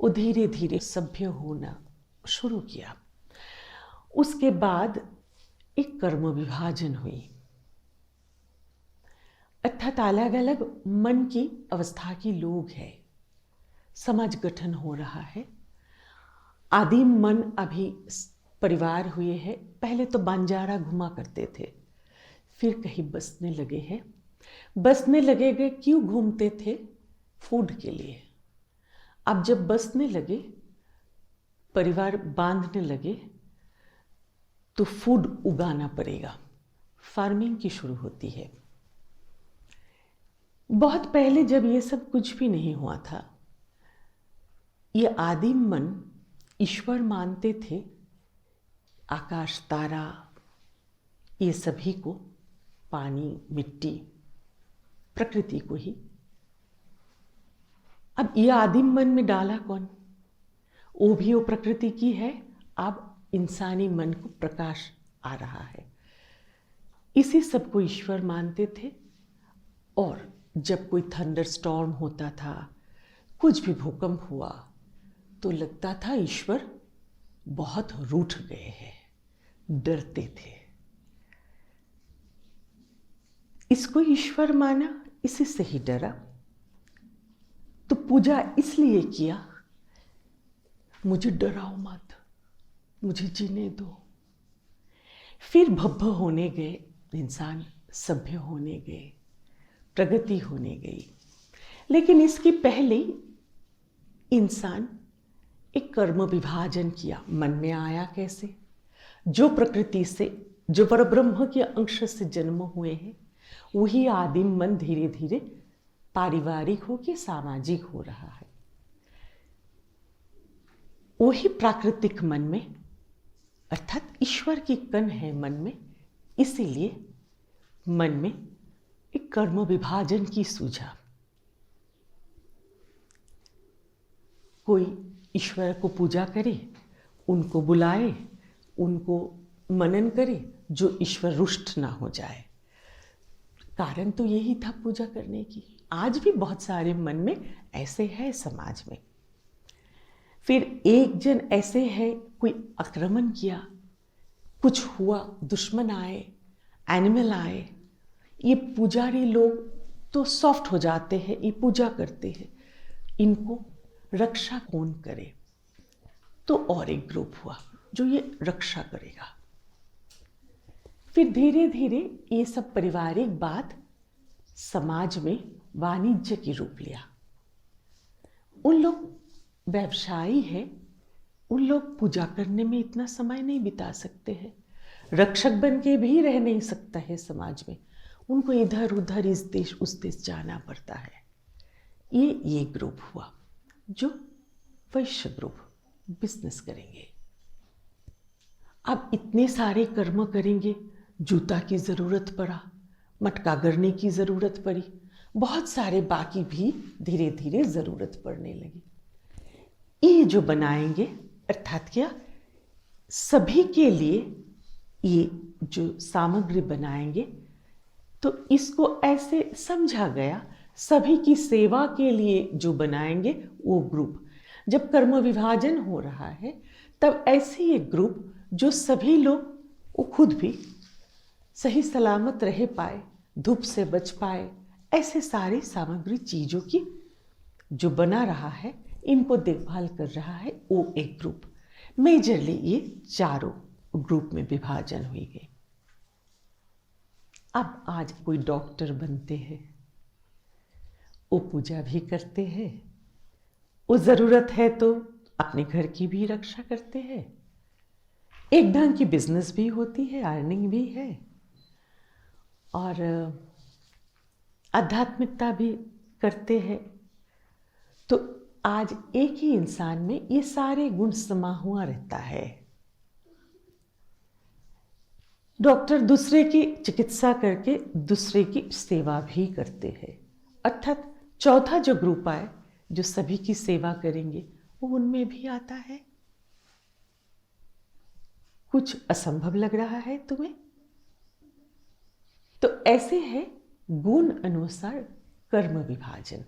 वो धीरे धीरे सभ्य होना शुरू किया। उसके बाद एक कर्म विभाजन हुई, अर्थात अलग अलग मन की अवस्था के लोग हैं, समाज गठन हो रहा है। आदिम मन अभी परिवार हुए हैं। पहले तो बंजारा घुमा करते थे, फिर कहीं बसने लगे हैं। बसने लगे गए, क्यों घूमते थे? फूड के लिए। अब जब बसने लगे, परिवार बांधने लगे, तो फूड उगाना पड़ेगा, फार्मिंग की शुरू होती है। बहुत पहले जब ये सब कुछ भी नहीं हुआ था, ये आदिम मन ईश्वर मानते थे, आकाश तारा ये सभी को, पानी मिट्टी प्रकृति को ही। अब ये आदिम मन में डाला कौन? वो भी वो प्रकृति की है। अब इंसानी मन को प्रकाश आ रहा है, इसी सबको ईश्वर मानते थे। और जब कोई थंडर स्टॉर्म होता था, कुछ भी भूकंप हुआ, तो लगता था ईश्वर बहुत रूठ गए हैं, डरते थे। इसको ईश्वर माना, इसी से ही डरा, तो पूजा इसलिए किया, मुझे डराओ मत, मुझे जीने दो। फिर भव्य होने गए इंसान, सभ्य होने गए, प्रगति होने गई। लेकिन इसके पहले इंसान एक कर्म विभाजन किया। मन में आया कैसे? जो प्रकृति से, जो परब्रह्म के अंश से जन्म हुए हैं, वही आदिम मन धीरे धीरे पारिवारिक हो के सामाजिक हो रहा है। वही प्राकृतिक मन में, अर्थात ईश्वर की कण है मन में, इसीलिए मन में एक कर्म विभाजन की सूझा। कोई ईश्वर को पूजा करे, उनको बुलाए, उनको मनन करे, जो ईश्वर रुष्ट ना हो जाए। कारण तो यही था पूजा करने की। आज भी बहुत सारे मन में ऐसे है समाज में। फिर एक जन ऐसे है, कोई आक्रमण किया, कुछ हुआ, दुश्मन आए, एनिमल आए, ये पुजारी लोग तो सॉफ्ट हो जाते हैं, ये पूजा करते हैं, इनको रक्षा कौन करे? तो और एक ग्रुप हुआ जो ये रक्षा करेगा। फिर धीरे धीरे ये सब पारिवारिक बात समाज में वाणिज्य की रूप लिया। उन लोग व्यवसायी है, उन लोग पूजा करने में इतना समय नहीं बिता सकते हैं, रक्षक बन के भी रह नहीं सकता है समाज में, उनको इधर उधर इस देश उस देश जाना पड़ता है। ये ग्रुप हुआ जो वैश्य ग्रुप, बिजनेस करेंगे। अब इतने सारे कर्म करेंगे, जूता की जरूरत पड़ा, मटका गढ़ने की जरूरत पड़ी, बहुत सारे बाकी भी धीरे धीरे जरूरत पड़ने लगी। ये जो बनाएंगे, अर्थात क्या, सभी के लिए ये जो सामग्री बनाएंगे, तो इसको ऐसे समझा गया, सभी की सेवा के लिए जो बनाएंगे वो ग्रुप। जब कर्म विभाजन हो रहा है, तब ऐसी एक ग्रुप जो सभी लोग, वो खुद भी सही सलामत रह पाए, धूप से बच पाए, ऐसे सारी सामग्री चीजों की जो बना रहा है, इनको देखभाल कर रहा है, वो एक ग्रुप। मेजरली ये चारों ग्रुप में विभाजन हुई गई। अब आज कोई डॉक्टर बनते हैं, वो पूजा भी करते हैं, वो जरूरत है तो अपने घर की भी रक्षा करते हैं, एक ढंग की बिजनेस भी होती है, अर्निंग भी है, और आध्यात्मिकता भी करते हैं। तो आज एक ही इंसान में ये सारे गुण समा हुआ रहता है। डॉक्टर दूसरे की चिकित्सा करके दूसरे की सेवा भी करते हैं। अर्थात चौथा जो ग्रुप आए, जो सभी की सेवा करेंगे, वो उनमें भी आता है। कुछ असंभव लग रहा है तुम्हें? तो ऐसे है गुण अनुसार कर्म विभाजन।